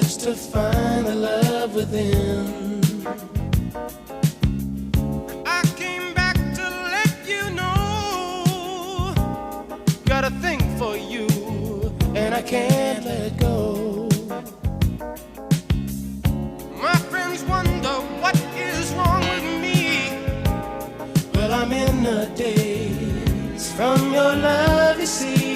search to find the love within. I came back to let you know, got a thing for you, and I can't let go. My friends wonder what is wrong with me. Well, I'm in a daze from your love, you see.